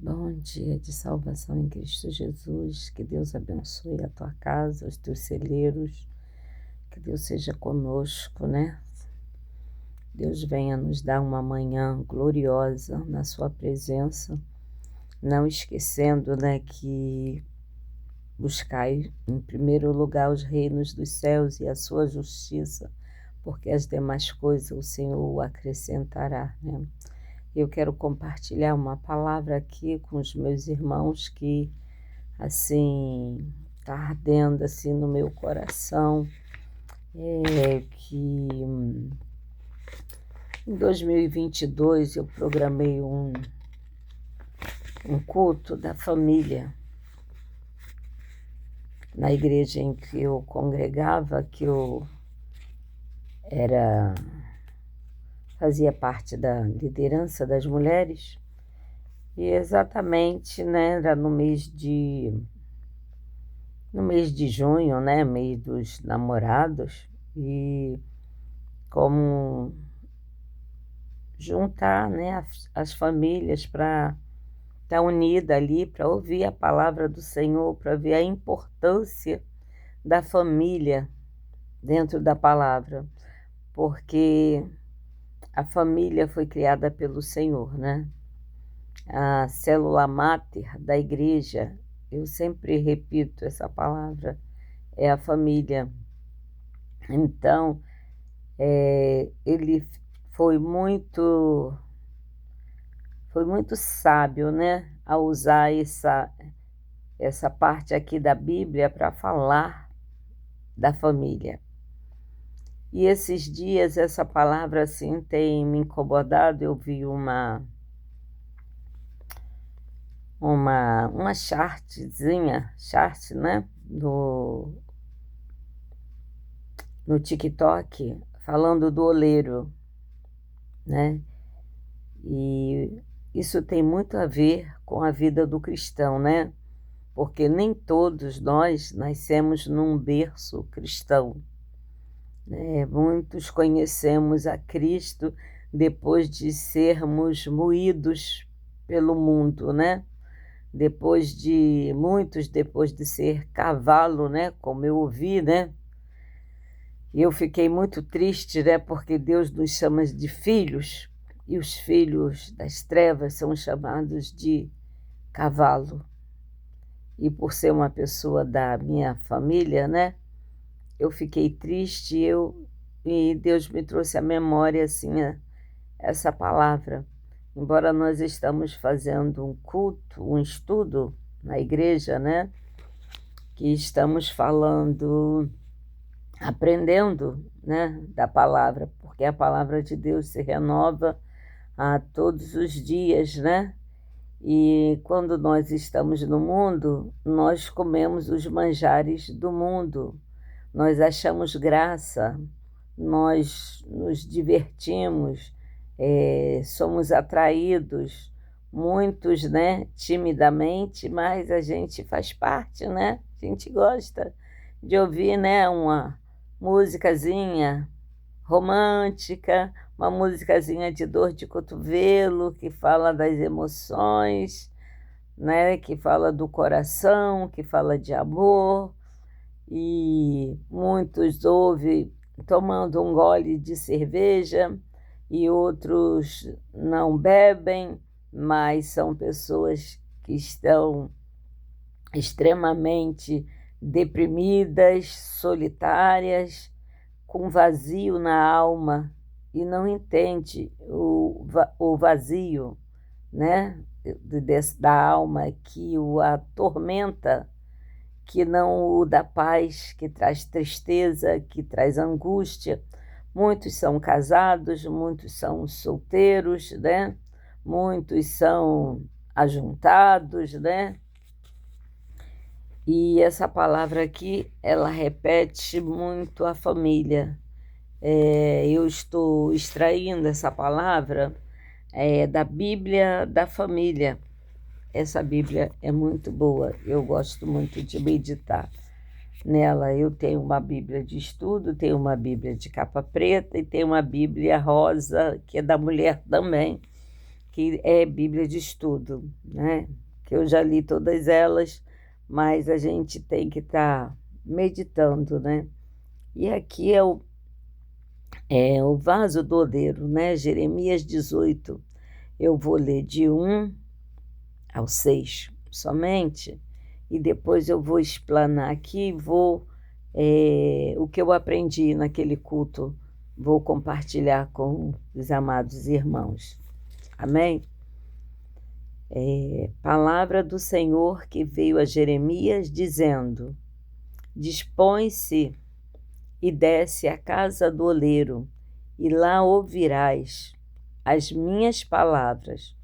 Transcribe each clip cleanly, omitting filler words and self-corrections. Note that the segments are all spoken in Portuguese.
Bom dia de salvação em Cristo Jesus. Que Deus abençoe a tua casa, os teus celeiros. Que Deus seja conosco, né? Deus venha nos dar uma manhã gloriosa na sua presença. Não esquecendo, né, que buscai em primeiro lugar os reinos dos céus e a sua justiça, porque as demais coisas o Senhor o acrescentará, né? Eu quero compartilhar uma palavra aqui com os meus irmãos que, assim, está ardendo assim no meu coração, que em 2022 eu programei um culto da família na igreja em que eu congregava, que eu fazia parte da liderança das mulheres, e exatamente, né, era no mês de junho, né, mês dos namorados, e como juntar, né, as famílias para estar unida ali, para ouvir a palavra do Senhor, para ver a importância da família dentro da palavra, porque a família foi criada pelo Senhor, né? A célula máter da igreja, eu sempre repito essa palavra, é a família. Então, ele foi muito sábio, né, a usar essa parte aqui da Bíblia para falar da família. E esses dias essa palavra assim tem me incomodado. Eu vi uma chartzinha, né, no TikTok, falando do oleiro, né? E isso tem muito a ver com a vida do cristão, né? Porque nem todos nós nascemos num berço cristão, né? Muitos conhecemos a Cristo depois de sermos moídos pelo mundo, né? Muitos depois de ser cavalo, né? Como eu ouvi, né? E eu fiquei muito triste, né? Porque Deus nos chama de filhos, e os filhos das trevas são chamados de cavalo. E por ser uma pessoa da minha família, né? Eu fiquei triste, e Deus me trouxe à memória, assim, essa palavra. Embora nós estamos fazendo um culto, um estudo na igreja, né? Que estamos falando, aprendendo, né, da palavra, porque a palavra de Deus se renova a todos os dias, né? E quando nós estamos no mundo, nós comemos os manjares do mundo, nós achamos graça, nós nos divertimos, somos atraídos, muitos, né, timidamente, mas a gente faz parte, né? A gente gosta de ouvir, né, uma musicazinha romântica, uma musicazinha de dor de cotovelo, que fala das emoções, né, que fala do coração, que fala de amor, e muitos ouvem tomando um gole de cerveja, e outros não bebem, mas são pessoas que estão extremamente deprimidas, solitárias, com vazio na alma, e não entende o vazio, né, da alma que o atormenta, que não o dá paz, que traz tristeza, que traz angústia. Muitos são casados, muitos são solteiros, né? Muitos são ajuntados, né? E essa palavra aqui, ela repete muito a família. Eu estou extraindo essa palavra da Bíblia da Família. Essa Bíblia é muito boa, eu gosto muito de meditar nela. Eu tenho uma Bíblia de estudo, tenho uma Bíblia de capa preta e tenho uma Bíblia rosa, que é da mulher também, que é Bíblia de Estudo, né? Que eu já li todas elas, mas a gente tem que estar meditando, né? E aqui é o vaso do oleiro, né? Jeremias 18. Eu vou ler de 1 ao 6 somente, e depois eu vou explanar aqui, o que eu aprendi naquele culto, vou compartilhar com os amados irmãos. Amém? Palavra do Senhor que veio a Jeremias dizendo: Dispõe-se e desce à casa do oleiro, e lá ouvirás as minhas palavras.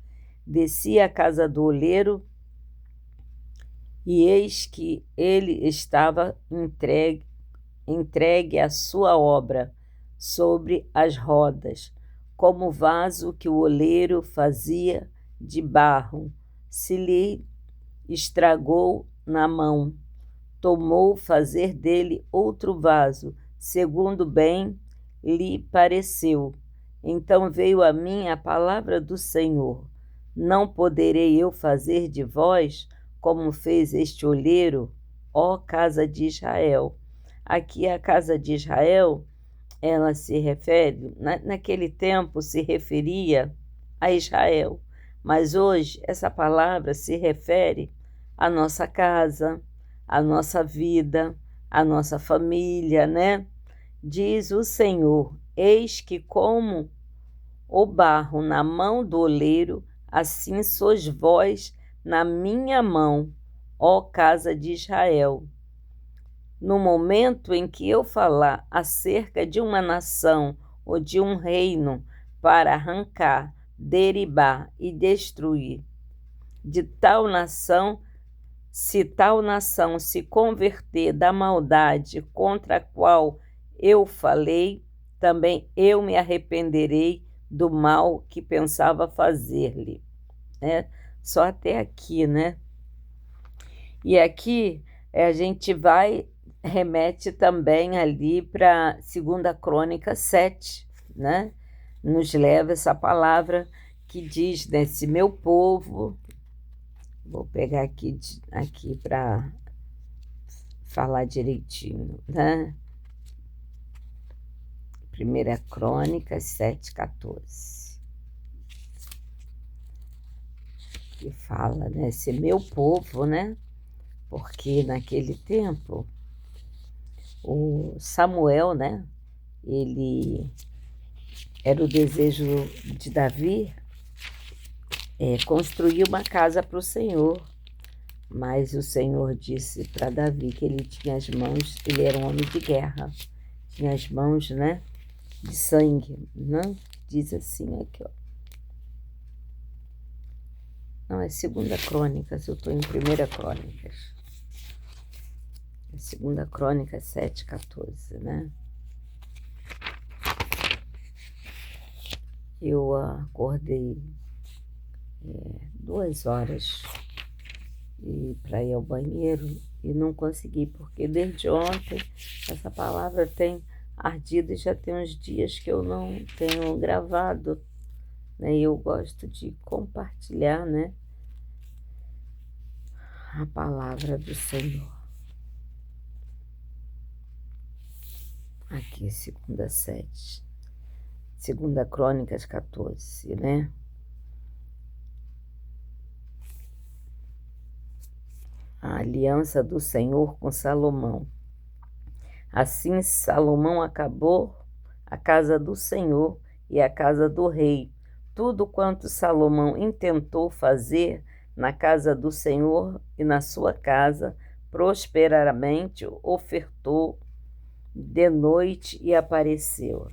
Desci à casa do oleiro, e eis que ele estava entregue à sua obra sobre as rodas, como vaso que o oleiro fazia de barro. Se lhe estragou na mão, tomou fazer dele outro vaso, segundo bem lhe pareceu. Então veio a mim a palavra do Senhor: Não poderei eu fazer de vós como fez este olheiro, ó casa de Israel? Aqui a casa de Israel, ela se refere, naquele tempo se referia a Israel, mas hoje essa palavra se refere à nossa casa, à nossa vida, à nossa família, né? Diz o Senhor: Eis que como o barro na mão do oleiro, assim sois vós na minha mão, ó casa de Israel. No momento em que eu falar acerca de uma nação ou de um reino para arrancar, derribar e destruir, de tal nação, se tal nação se converter da maldade contra a qual eu falei, também eu me arrependerei do mal que pensava fazer-lhe. Só até aqui, né? E aqui a gente remete também ali para 2 Crônica 7, né? Nos leva essa palavra que diz, né? Se meu povo, vou pegar aqui para falar direitinho, né? 1 Crônica 7,14. Que fala, né? Se meu povo, né? Porque naquele tempo, o Samuel, né? Ele era o desejo de Davi construir uma casa para o Senhor. Mas o Senhor disse para Davi que ele tinha as mãos, ele era um homem de guerra, tinha as mãos, né? De sangue, não? Diz assim aqui, ó. Não, é 2 Crônicas, eu estou em 1 Crônicas. É 2 Crônicas 7,14, né? Eu acordei 2 horas para ir ao banheiro e não consegui, porque desde ontem essa palavra tem ardido e já tem uns dias que eu não tenho gravado, né? E eu gosto de compartilhar, né? A palavra do Senhor. Aqui, 2 Crônicas 14, né? A aliança do Senhor com Salomão. Assim Salomão acabou a casa do Senhor e a casa do rei. Tudo quanto Salomão intentou fazer na casa do Senhor e na sua casa, prosperamente ofertou de noite e apareceu.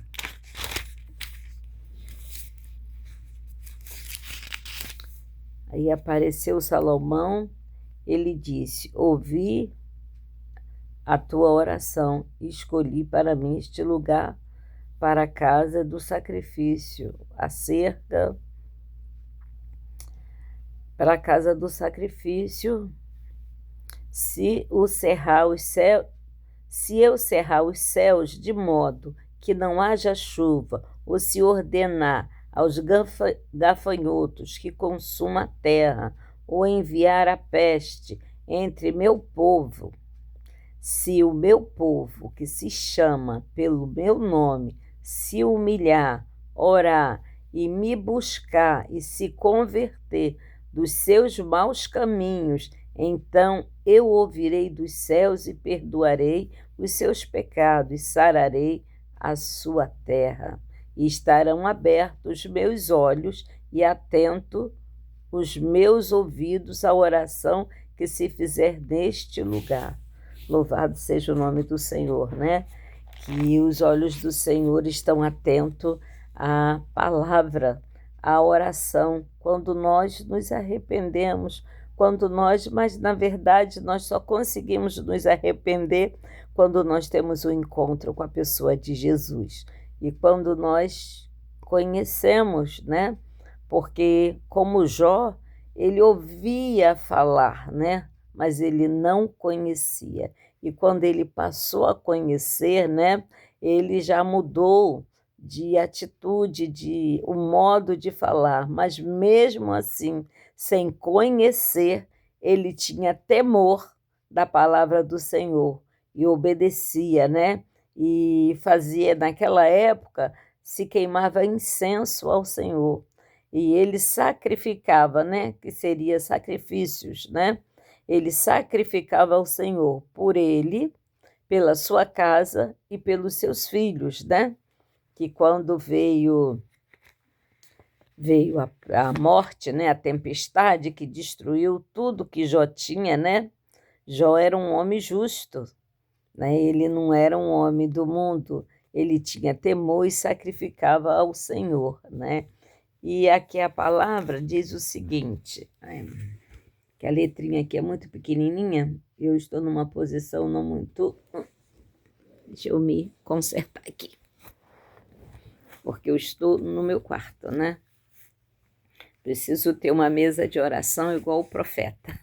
Aí apareceu Salomão, ele disse: ouvi a tua oração e escolhi para mim este lugar para a casa do sacrifício, para a casa do sacrifício, se eu cerrar os céus de modo que não haja chuva, ou se ordenar aos gafanhotos que consuma a terra, ou enviar a peste entre meu povo, se o meu povo, que se chama pelo meu nome, se humilhar, orar e me buscar e se converter dos seus maus caminhos, então eu ouvirei dos céus e perdoarei os seus pecados e sararei a sua terra. E estarão abertos os meus olhos e atentos os meus ouvidos à oração que se fizer neste lugar. Louvado seja o nome do Senhor, né? Que os olhos do Senhor estão atentos à palavra, à oração, quando nós nos arrependemos, mas na verdade nós só conseguimos nos arrepender quando nós temos um encontro com a pessoa de Jesus. E quando nós conhecemos, né? Porque como Jó, ele ouvia falar, né? Mas ele não conhecia. E quando ele passou a conhecer, né? Ele já mudou de atitude, de o modo de falar, mas mesmo assim, sem conhecer, ele tinha temor da palavra do Senhor e obedecia, né? E fazia, naquela época, se queimava incenso ao Senhor. E ele sacrificava, né? Que seria sacrifícios, né? Ele sacrificava ao Senhor por ele, pela sua casa e pelos seus filhos, né? Que quando veio a morte, né? A tempestade que destruiu tudo que Jó tinha, né? Jó era um homem justo, né? Ele não era um homem do mundo, ele tinha temor e sacrificava ao Senhor, né? E aqui a palavra diz o seguinte, né? Que a letrinha aqui é muito pequenininha, eu estou numa posição não muito... Deixa eu me consertar aqui, porque eu estou no meu quarto, né? Preciso ter uma mesa de oração igual o profeta,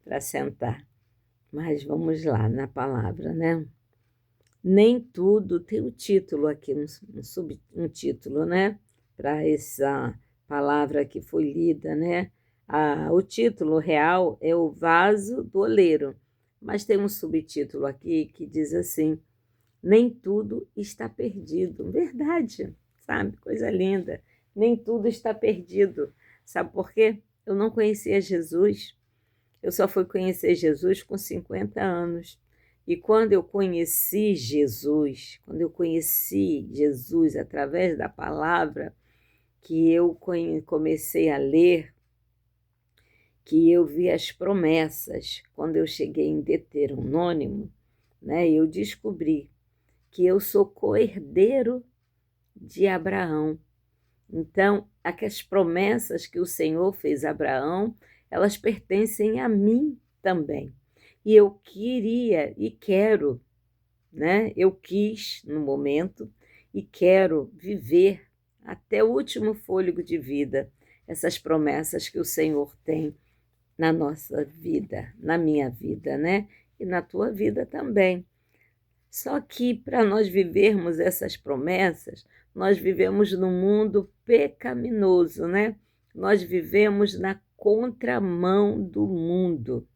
para sentar. Mas vamos lá, na palavra, né? Nem tudo tem o título aqui, um título, né? Para essa palavra que foi lida, né? O título real é O Vaso do Oleiro, mas tem um subtítulo aqui que diz assim, nem tudo está perdido. Verdade, sabe? Coisa linda. Nem tudo está perdido. Sabe por quê? Eu não conhecia Jesus. Eu só fui conhecer Jesus com 50 anos. E quando eu conheci Jesus através da palavra, que eu comecei a ler, que eu vi as promessas, quando eu cheguei em Deuteronômio, né, eu descobri que eu sou co-herdeiro de Abraão. Então, aquelas promessas que o Senhor fez a Abraão, elas pertencem a mim também. E eu queria e quero, né? Eu quis no momento e quero viver até o último fôlego de vida essas promessas que o Senhor tem na nossa vida, na minha vida, né? E na tua vida também. Só que para nós vivermos essas promessas, nós vivemos num mundo pecaminoso, né? Nós vivemos na contramão do mundo.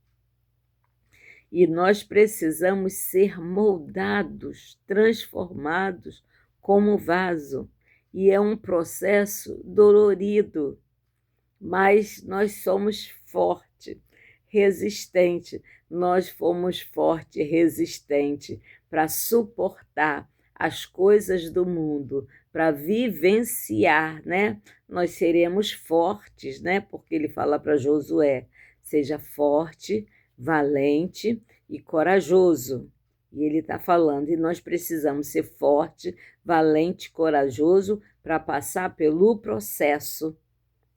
E nós precisamos ser moldados, transformados como vaso. E é um processo dolorido, mas nós somos fortes, resistentes. Nós fomos fortes e resistentes para suportar as coisas do mundo, para vivenciar, né? Nós seremos fortes, né? Porque ele fala para Josué, seja forte, valente e corajoso. E ele está falando, e nós precisamos ser forte, valente, corajoso para passar pelo processo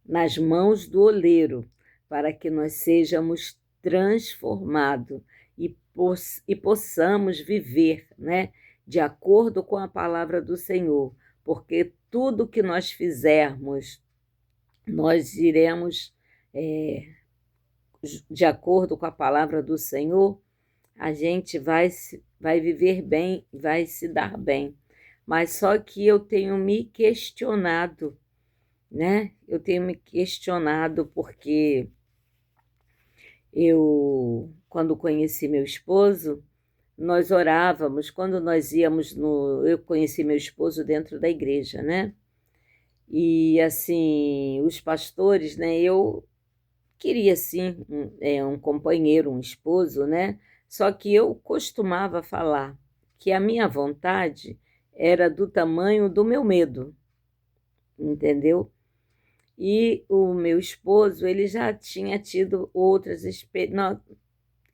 nas mãos do oleiro, para que nós sejamos transformados e possamos viver, né, de acordo com a palavra do Senhor, porque tudo que nós fizermos, nós iremos, de acordo com a palavra do Senhor, a gente vai viver bem, vai se dar bem. Mas só que eu tenho me questionado né? Eu tenho me questionado porque quando conheci meu esposo, nós orávamos, quando nós íamos eu conheci meu esposo dentro da igreja, né? E assim, os pastores, né? Eu queria sim um companheiro, um esposo, né? Só que eu costumava falar que a minha vontade era do tamanho do meu medo, entendeu? E o meu esposo, ele já tinha tido outras experiências,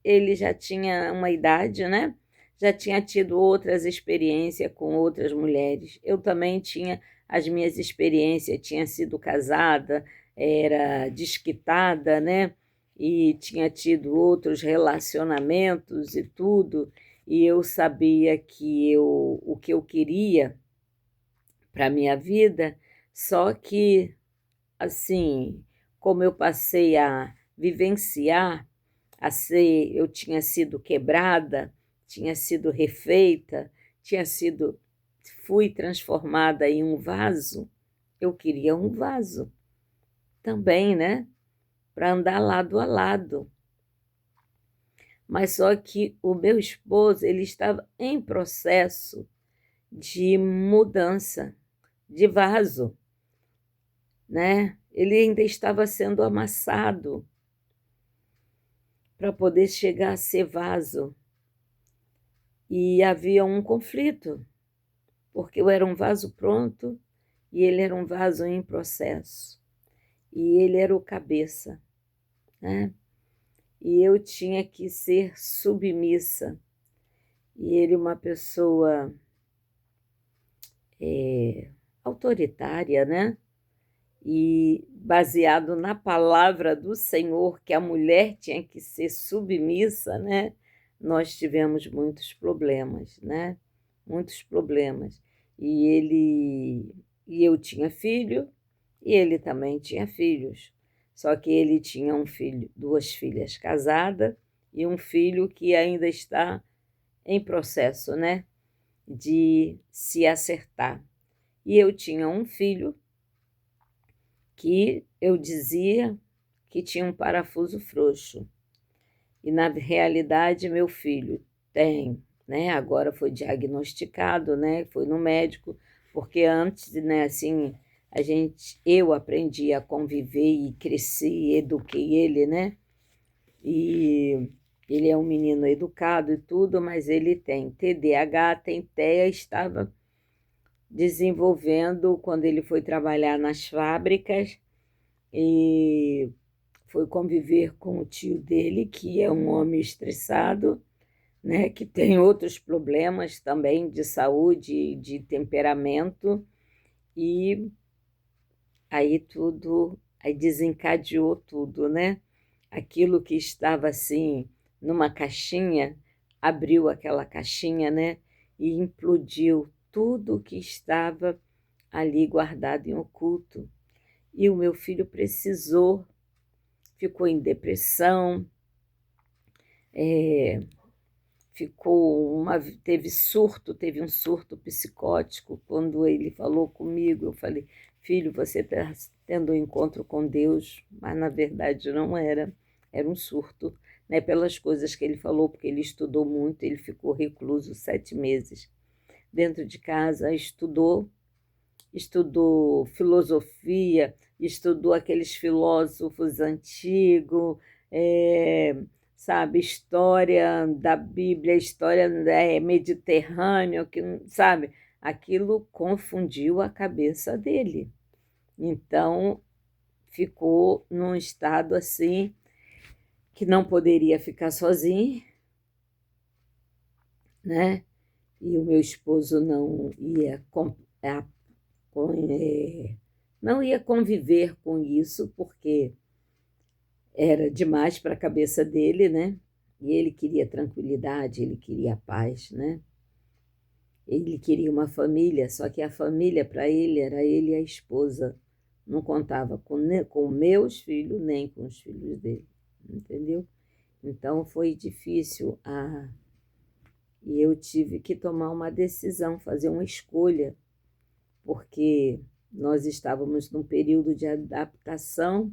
ele já tinha uma idade, né? Já tinha tido outras experiências com outras mulheres. Eu também tinha as minhas experiências, tinha sido casada, era desquitada, né? E tinha tido outros relacionamentos e tudo. E eu sabia o que eu queria para a minha vida, só que, assim, como eu passei a vivenciar, eu tinha sido quebrada, tinha sido refeita, fui transformada em um vaso. Eu queria um vaso também, né? Para andar lado a lado. Mas só que o meu esposo, ele estava em processo de mudança de vaso, né? Ele ainda estava sendo amassado para poder chegar a ser vaso. E havia um conflito, porque eu era um vaso pronto e ele era um vaso em processo. E ele era o cabeça, né? E eu tinha que ser submissa. E ele, uma pessoa autoritária, né? E baseado na palavra do Senhor, que a mulher tinha que ser submissa, né? Nós tivemos muitos problemas, né? Muitos problemas. E eu tinha filho, e ele também tinha filhos. Só que ele tinha um filho, duas filhas casadas e um filho que ainda está em processo, né? De se acertar. E eu tinha um filho que eu dizia que tinha um parafuso frouxo. E, na realidade, meu filho tem, né? Agora foi diagnosticado, né? Foi no médico, porque antes, né, assim, eu aprendi a conviver e cresci, eduquei ele, né? E ele é um menino educado e tudo, mas ele tem TDAH, tem TEA, estava desenvolvendo quando ele foi trabalhar nas fábricas e foi conviver com o tio dele, que é um homem estressado, né, que tem outros problemas também de saúde, de temperamento, e aí desencadeou tudo, né? Aquilo que estava assim numa caixinha, abriu aquela caixinha, né, e implodiu tudo que estava ali guardado em oculto. E o meu filho ficou em depressão, teve um surto psicótico. Quando ele falou comigo, eu falei: filho, você está tendo um encontro com Deus, mas na verdade não era um surto, né? Pelas coisas que ele falou, porque ele estudou muito, ele ficou recluso 7 meses dentro de casa, estudou filosofia, estudou aqueles filósofos antigos, sabe, história da Bíblia, história mediterrânea, que, sabe, aquilo confundiu a cabeça dele. Então, ficou num estado assim que não poderia ficar sozinho, né? E o meu esposo não ia conviver com isso, porque era demais para a cabeça dele, né? E ele queria tranquilidade, ele queria paz, né? Ele queria uma família, só que a família para ele era ele e a esposa. Não contava com meus filhos, nem com os filhos dele, entendeu? Então foi difícil. E eu tive que tomar uma decisão, fazer uma escolha, porque nós estávamos num período de adaptação,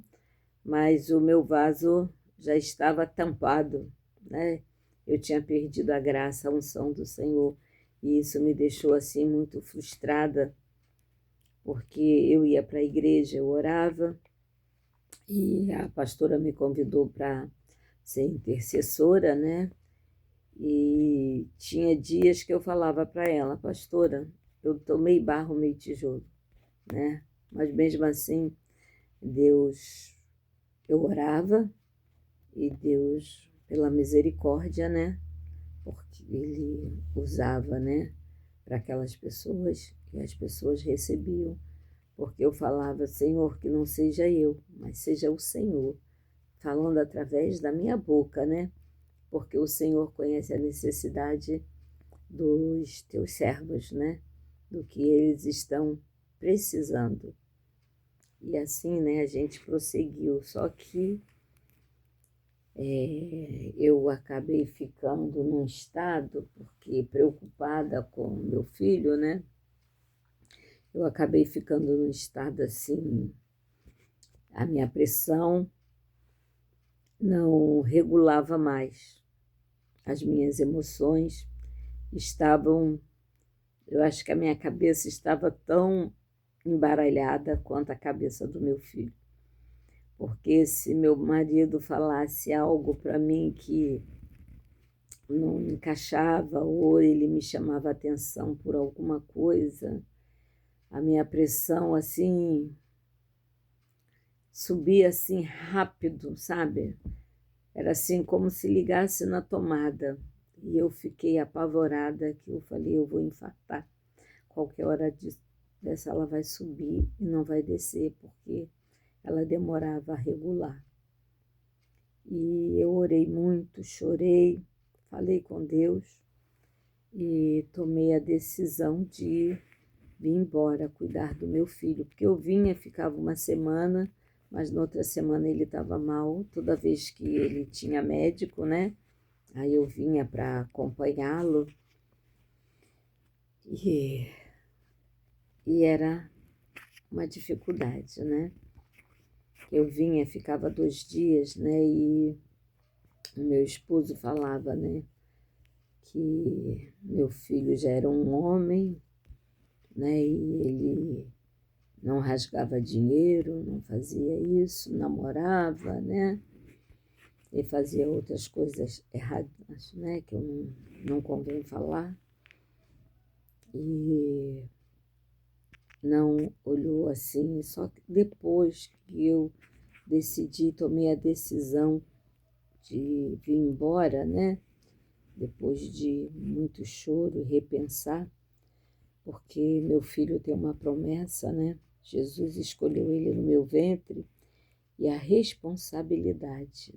mas o meu vaso já estava tampado, né? Eu tinha perdido a graça, a unção do Senhor, e isso me deixou assim muito frustrada, porque eu ia para a igreja, eu orava, e a pastora me convidou para ser intercessora, né? E tinha dias que eu falava para ela, pastora, eu tomei barro, meio tijolo, né? Mas mesmo assim, Deus, eu orava e Deus, pela misericórdia, né? Porque Ele usava, né? Para aquelas pessoas e as pessoas recebiam. Porque eu falava, Senhor, que não seja eu, mas seja o Senhor, falando através da minha boca, né? Porque o Senhor conhece a necessidade dos teus servos, né? Do que eles estão precisando. E assim, né, a gente prosseguiu. Só que eu acabei ficando num estado, porque preocupada com meu filho, né? Eu acabei ficando num estado assim, a minha pressão não regulava mais. As minhas emoções estavam, eu acho que a minha cabeça estava tão embaralhada quanto a cabeça do meu filho. Porque se meu marido falasse algo para mim que não encaixava ou ele me chamava atenção por alguma coisa, a minha pressão assim subia assim rápido, sabe? Era assim como se ligasse na tomada. E eu fiquei apavorada, que eu falei, eu vou infartar. Qualquer hora dessa ela vai subir e não vai descer, porque ela demorava a regular. E eu orei muito, chorei, falei com Deus e tomei a decisão de vir embora cuidar do meu filho, porque eu vinha, ficava uma semana, mas na outra semana ele estava mal, toda vez que ele tinha médico, né? Aí eu vinha para acompanhá-lo e era uma dificuldade, né? Eu vinha, ficava 2 dias, né? E o meu esposo falava, né? Que meu filho já era um homem, né? E ele não rasgava dinheiro, não fazia isso, namorava, né? E fazia outras coisas erradas, né? Que eu não convém falar. E não olhou assim, só que depois que eu decidi, tomei a decisão de vir embora, né? Depois de muito choro e repensar, porque meu filho tem uma promessa, né? Jesus escolheu ele no meu ventre e a responsabilidade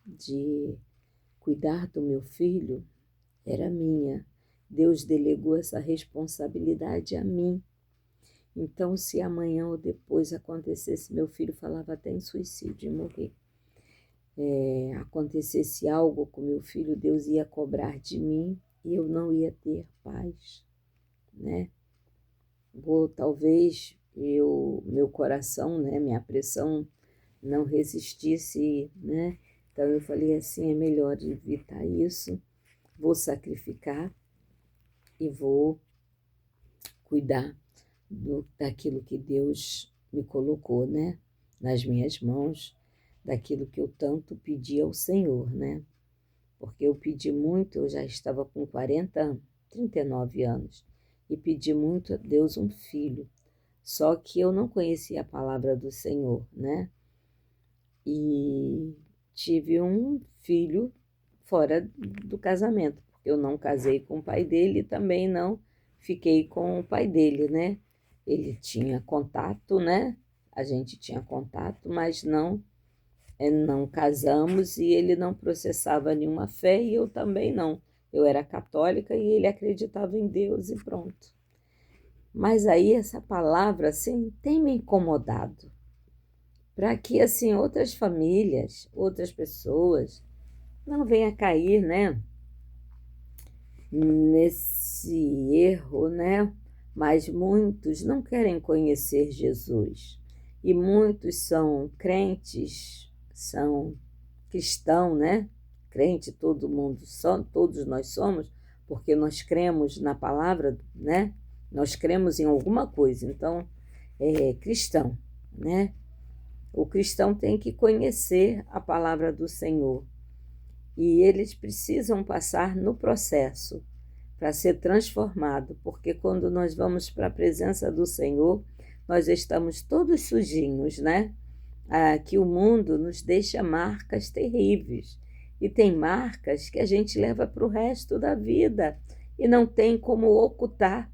de cuidar do meu filho era minha. Deus delegou essa responsabilidade a mim. Então, se amanhã ou depois acontecesse, meu filho falava até em suicídio, em morrer, acontecesse algo com meu filho, Deus ia cobrar de mim e eu não ia ter paz, né? Talvez meu coração, né, minha pressão não resistisse, né? Então eu falei assim, é melhor evitar isso, vou sacrificar e vou cuidar daquilo que Deus me colocou, né, nas minhas mãos, daquilo que eu tanto pedi ao Senhor, né? Porque eu pedi muito, eu já estava com 39 anos, e pedi muito a Deus um filho. Só que eu não conhecia a palavra do Senhor, né? E tive um filho fora do casamento, porque eu não casei com o pai dele e também não fiquei com o pai dele, né? Ele tinha contato, né? A gente tinha contato, mas não casamos e ele não processava nenhuma fé e eu também não. Eu era católica e ele acreditava em Deus e pronto. Mas aí essa palavra assim tem me incomodado, para que assim outras famílias, outras pessoas não venham a cair, né, nesse erro, né? mas muitos não querem conhecer Jesus. E muitos são crentes, são cristãos, né? Crente todo mundo, todos nós somos, porque nós cremos na palavra, né? Nós cremos em alguma coisa, então é cristão, né? O cristão tem que conhecer a palavra do Senhor e eles precisam passar no processo para ser transformado, porque quando nós vamos para a presença do Senhor, nós estamos todos sujinhos, né? Que o mundo nos deixa marcas terríveis. E tem marcas que a gente leva para o resto da vida e não tem como ocultar,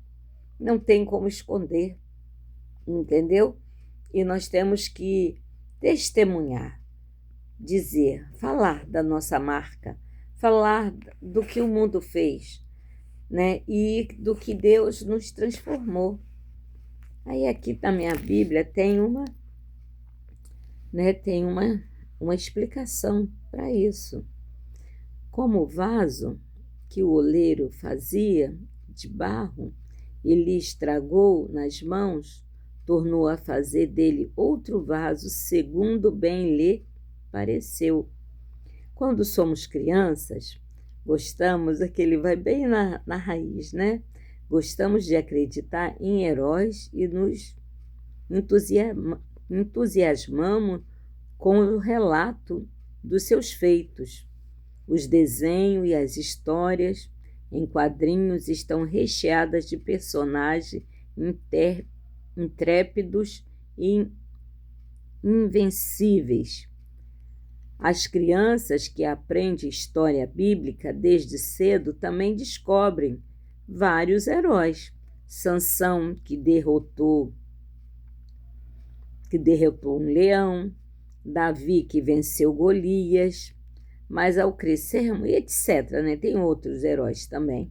não tem como esconder, entendeu? E nós temos que testemunhar, dizer, falar da nossa marca, falar do que o mundo fez, né? E do que Deus nos transformou. Aí aqui na minha Bíblia tem uma explicação para isso. Como o vaso que o oleiro fazia de barro e lhe estragou nas mãos, tornou a fazer dele outro vaso segundo bem lhe pareceu. Quando somos crianças, gostamos, aquele vai bem na raiz, né? Gostamos de acreditar em heróis e nos entusiasmamos com o relato dos seus feitos. Os desenhos e as histórias em quadrinhos estão recheadas de personagens intrépidos e invencíveis. As crianças que aprendem história bíblica desde cedo também descobrem vários heróis. Sansão, que derrotou um leão, Davi, que venceu Golias, mas ao crescermos, etc., né? Tem outros heróis também.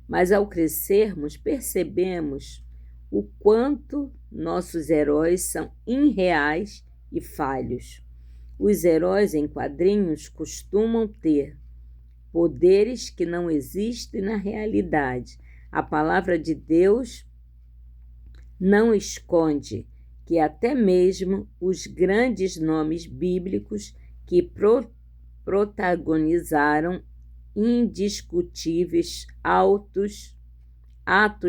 Mas ao crescermos, percebemos o quanto nossos heróis são irreais e falhos. Os heróis em quadrinhos costumam ter poderes que não existem na realidade. A palavra de Deus não esconde que até mesmo os grandes nomes bíblicos que protagonizaram indiscutíveis atos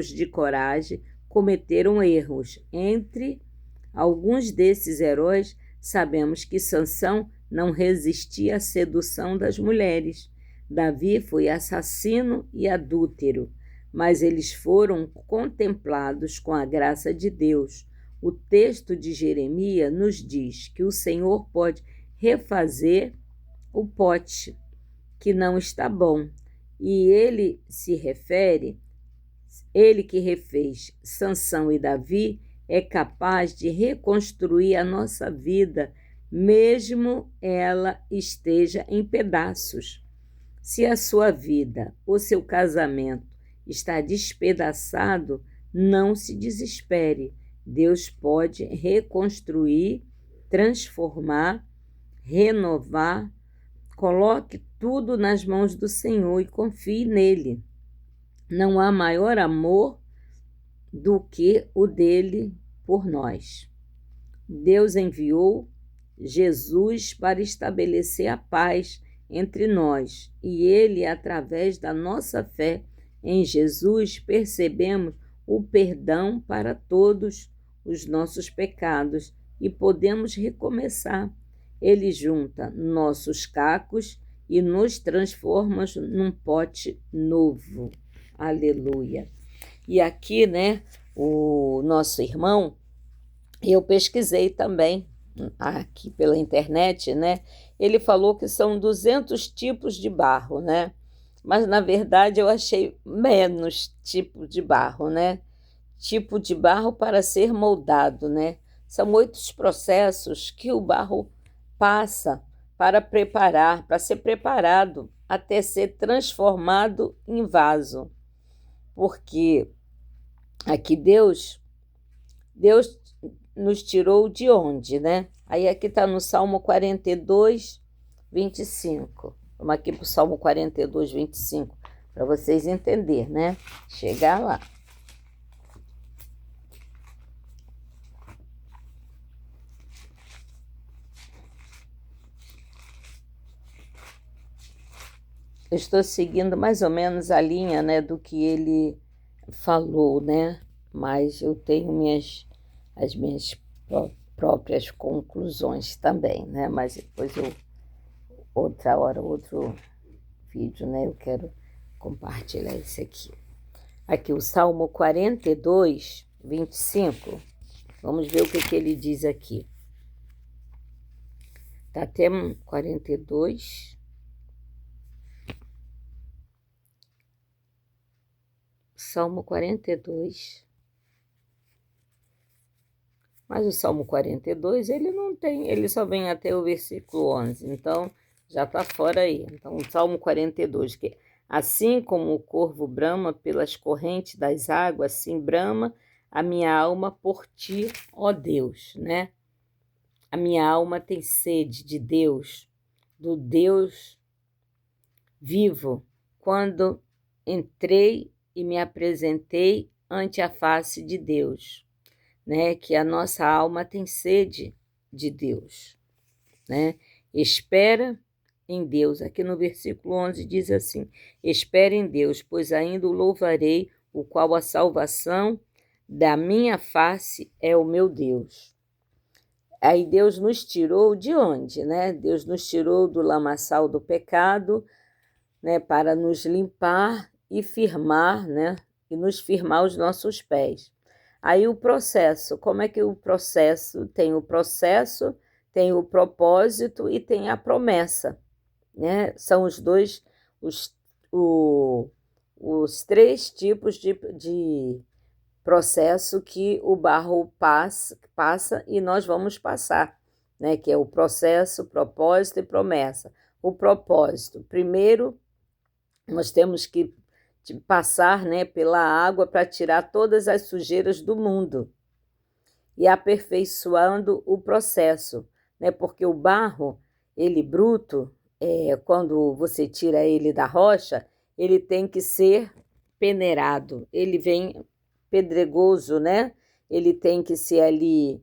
de coragem cometeram erros. Entre alguns desses heróis, sabemos que Sansão não resistia à sedução das mulheres. Davi foi assassino e adúltero, mas eles foram contemplados com a graça de Deus. O texto de Jeremias nos diz que o Senhor pode refazer o pote que não está bom, e ele que refez Sansão e Davi, é capaz de reconstruir a nossa vida, mesmo ela esteja em pedaços. Se a sua vida ou seu casamento está despedaçado, não se desespere. Deus pode reconstruir, transformar, renovar. Coloque tudo nas mãos do Senhor e confie nele. Não há maior amor do que o dele por nós. Deus enviou Jesus para estabelecer a paz entre nós, e ele, através da nossa fé em Jesus, percebemos o perdão para todos os nossos pecados e podemos recomeçar. Ele junta nossos cacos e nos transforma num pote novo. Aleluia. E aqui, né, o nosso irmão, eu pesquisei também aqui pela internet, né? Ele falou que são 200 tipos de barro, né? Mas, na verdade, eu achei menos tipo de barro, né? Tipo de barro para ser moldado, né? São 8 processos que o barro passa para ser preparado até ser transformado em vaso. Porque aqui Deus nos tirou de onde, né? Aí aqui está no Salmo 42, 25. Vamos aqui para o Salmo 42, 25, para vocês entenderem, né? Chegar lá. eu estou seguindo mais ou menos a linha, né, do que ele falou, né? Mas eu tenho as minhas próprias conclusões também, né? Mas depois outra hora, outro vídeo, né? Eu quero compartilhar esse aqui. Aqui, o Salmo 42, 25. Vamos ver o que ele diz aqui. Tá até 42. Salmo 42. Mas o Salmo 42, ele não tem, ele só vem até o versículo 11, então já está fora aí. Então, o Salmo 42, que assim como o corvo brama pelas correntes das águas, assim brama a minha alma por ti, ó Deus, né? A minha alma tem sede de Deus, do Deus vivo, quando entrei e me apresentei ante a face de Deus, né? Que a nossa alma tem sede de Deus, né? Espera em Deus. Aqui no versículo 11 diz assim: espera em Deus, pois ainda o louvarei, o qual a salvação da minha face é o meu Deus. Aí Deus nos tirou de onde, né? Deus nos tirou do lamaçal do pecado, né, para nos limpar e firmar, né, e nos firmar os nossos pés. Aí o processo, como é que o processo? Tem o processo, tem o propósito e tem a promessa, né? São os três tipos de processo que o barro passa e nós vamos passar, né? Que é o processo, propósito e promessa. O propósito, primeiro, nós temos que passar, né, pela água para tirar todas as sujeiras do mundo e aperfeiçoando o processo, né, porque o barro, ele bruto, quando você tira ele da rocha, ele tem que ser peneirado, ele vem pedregoso, né? Ele tem que ser ali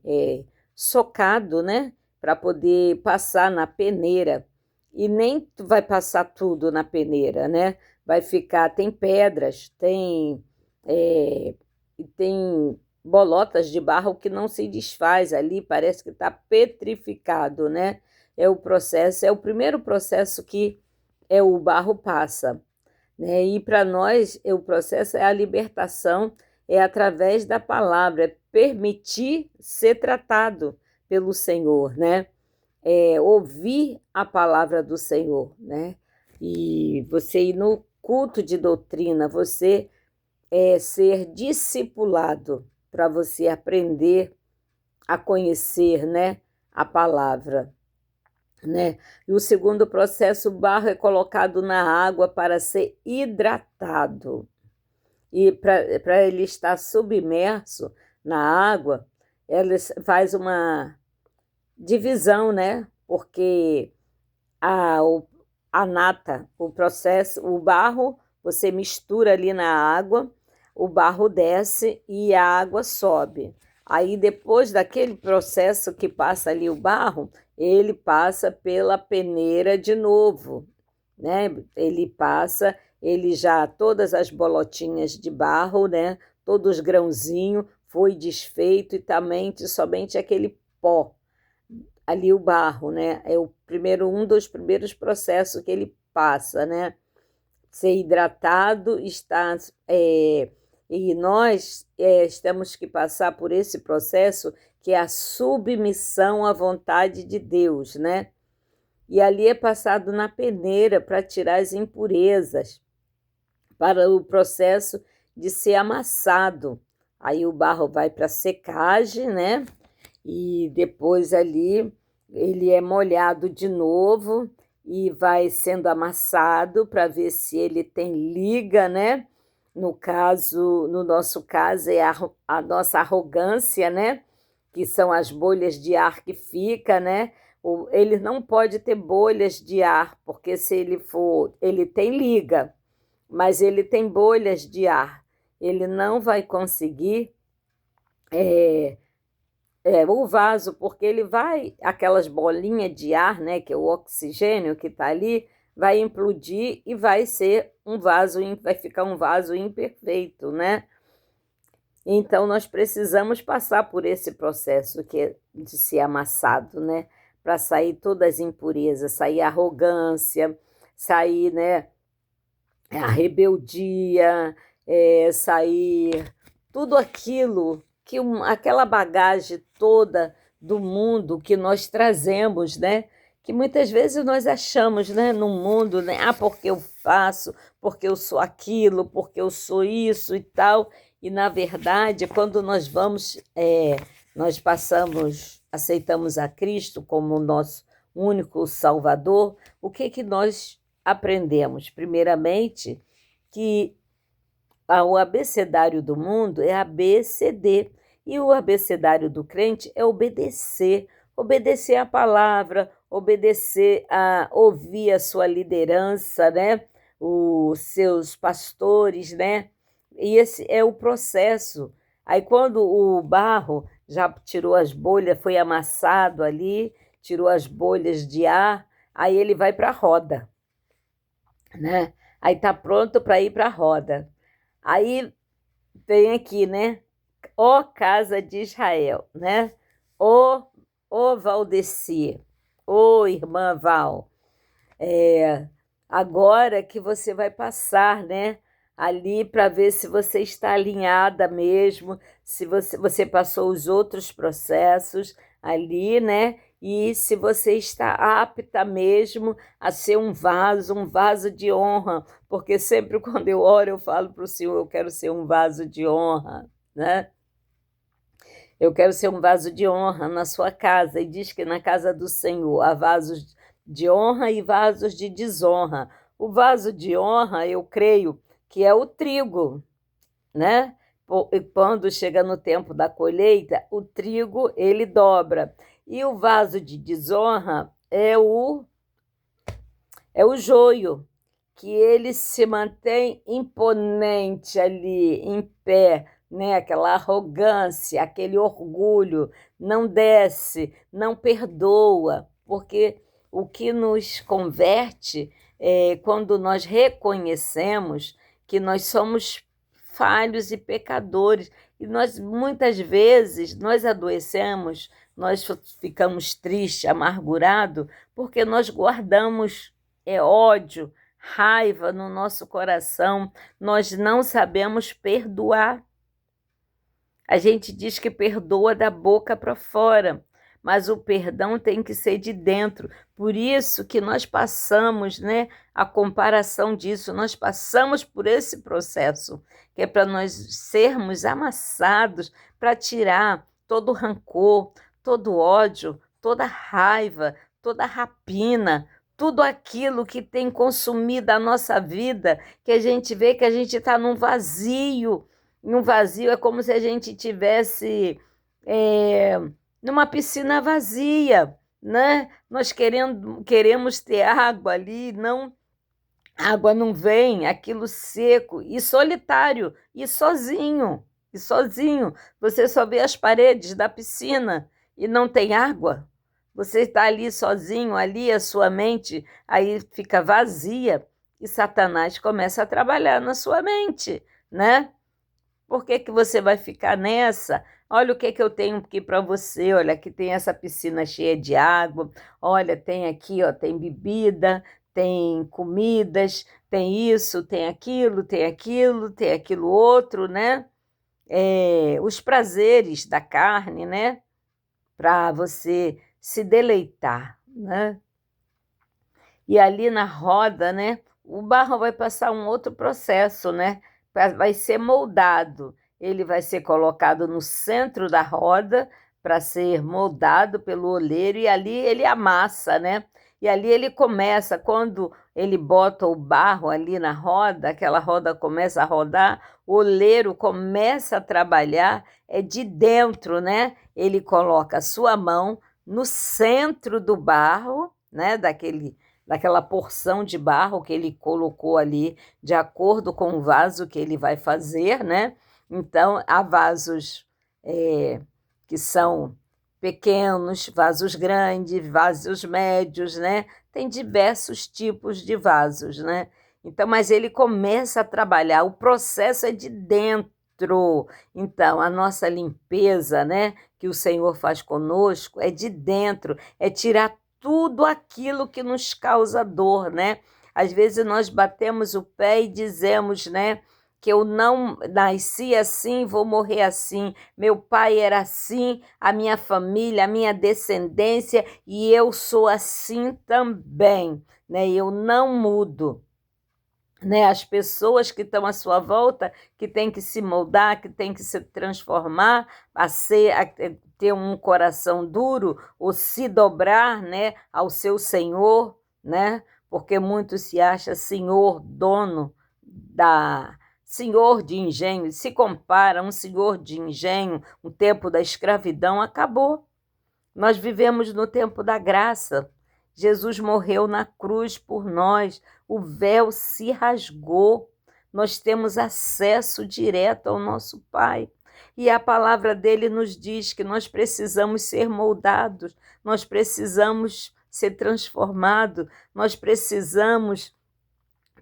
socado, né, para poder passar na peneira. E nem vai passar tudo na peneira, né? Vai ficar, tem pedras, tem bolotas de barro que não se desfaz ali, parece que está petrificado, né? É o processo, é o primeiro processo que o barro passa, né? E para nós, o processo é a libertação, é através da palavra, é permitir ser tratado pelo Senhor, né? Ouvir a palavra do Senhor, né? E você ir no culto de doutrina, você ser discipulado para você aprender a conhecer, né, a palavra, né? E o segundo processo, o barro é colocado na água para ser hidratado. E para ele estar submerso na água, ela faz uma divisão, né? Porque a nata, o processo, o barro, você mistura ali na água, o barro desce e a água sobe. Aí, depois daquele processo que passa ali o barro, ele passa pela peneira de novo, né? Ele passa, ele já, todas as bolotinhas de barro, né? Todos os grãozinhos foi desfeito e também somente aquele pó ali o barro, né? É um dos primeiros processos que ele passa, né? Ser hidratado, e nós temos que passar por esse processo que é a submissão à vontade de Deus, né? E ali é passado na peneira para tirar as impurezas, para o processo de ser amassado. Aí o barro vai para a secagem, né? E depois ali ele é molhado de novo e vai sendo amassado para ver se ele tem liga, né? No nosso caso, é a nossa arrogância, né? Que são as bolhas de ar que fica, né? Ele não pode ter bolhas de ar, porque se ele tem liga, mas ele tem bolhas de ar. Ele não vai conseguir o vaso, porque ele vai, aquelas bolinhas de ar, né, que é o oxigênio que está ali, vai implodir e vai ser um vaso, vai ficar um vaso imperfeito, né? Então, nós precisamos passar por esse processo que é de ser amassado, né? Para sair todas as impurezas, sair a arrogância, sair, né, a rebeldia, sair tudo aquilo, aquela bagagem toda do mundo que nós trazemos, né? Que muitas vezes nós achamos, né, no mundo, né, porque eu faço, porque eu sou aquilo, porque eu sou isso e tal. E, na verdade, quando nós nós aceitamos a Cristo como o nosso único Salvador, o que nós aprendemos? Primeiramente, que o abecedário do mundo é ABCD, e o abecedário do crente é obedecer. Obedecer a palavra, ouvir a sua liderança, né? Os seus pastores, né? E esse é o processo. Aí, quando o barro já tirou as bolhas, foi amassado ali, tirou as bolhas de ar, aí ele vai para a roda, né? Aí está pronto para ir para a roda. Aí tem aqui, né? Ó casa de Israel, né? Ô Valdeci, ô irmã Val, agora que você vai passar, né? Ali para ver se você está alinhada mesmo, se você passou os outros processos ali, né? E se você está apta mesmo a ser um vaso de honra, porque sempre quando eu oro eu falo para o Senhor, eu quero ser um vaso de honra, né? Eu quero ser um vaso de honra na sua casa, e diz que na casa do Senhor há vasos de honra e vasos de desonra. O vaso de honra, eu creio que é o trigo, né? E quando chega no tempo da colheita, o trigo ele dobra. E o vaso de desonra é o joio, que ele se mantém imponente ali, em pé, né? Aquela arrogância, aquele orgulho, não desce, não perdoa, porque o que nos converte é quando nós reconhecemos que nós somos falhos e pecadores, e nós muitas vezes nós adoecemos, nós ficamos tristes, amargurados, porque nós guardamos ódio, raiva no nosso coração, nós não sabemos perdoar. A gente diz que perdoa da boca para fora, mas o perdão tem que ser de dentro. Por isso que nós passamos, né, a comparação disso, nós passamos por esse processo, que é para nós sermos amassados, para tirar todo o rancor, todo o ódio, toda a raiva, toda a rapina, tudo aquilo que tem consumido a nossa vida, que a gente vê que a gente está num vazio. Num vazio é como se a gente tivesse numa piscina vazia, né? Nós queremos ter água ali, não, a água não vem, aquilo seco e solitário, e sozinho. Você só vê as paredes da piscina e não tem água. Você está ali sozinho, ali a sua mente aí fica vazia e Satanás começa a trabalhar na sua mente, né? Por que você vai ficar nessa? Olha o que eu tenho aqui para você. Olha, aqui tem essa piscina cheia de água. Olha, tem aqui, ó, tem bebida, tem comidas, tem isso, tem aquilo, tem aquilo outro, né? Os prazeres da carne, né? Para você se deleitar, né? E ali na roda, né? O barro vai passar um outro processo, né? Vai ser moldado. Ele vai ser colocado no centro da roda para ser moldado pelo oleiro e ali ele amassa, né? E ali ele começa, quando ele bota o barro ali na roda, aquela roda começa a rodar, o oleiro começa a trabalhar, de dentro, né? Ele coloca a sua mão no centro do barro, né? Daquela porção de barro que ele colocou ali, de acordo com o vaso que ele vai fazer, né? Então, há vasos que são pequenos, vasos grandes, vasos médios, né? Tem diversos tipos de vasos, né? Então, mas ele começa a trabalhar, o processo é de dentro. Então, a nossa limpeza, né, que o Senhor faz conosco, é de dentro, é tirar tudo aquilo que nos causa dor, né? Às vezes nós batemos o pé e dizemos, né, que eu não nasci assim, vou morrer assim. Meu pai era assim, a minha família, a minha descendência, e eu sou assim também, né? Eu não mudo, né? As pessoas que estão à sua volta, que têm que se moldar, que têm que se transformar, ter um coração duro, ou se dobrar, né, ao seu Senhor, né? Porque muito se acha senhor, dono da senhor de engenho, se compara a um senhor de engenho, o tempo da escravidão acabou. Nós vivemos no tempo da graça. Jesus morreu na cruz por nós, o véu se rasgou, nós temos acesso direto ao nosso Pai. E a palavra dele nos diz que nós precisamos ser moldados, nós precisamos ser transformados, nós precisamos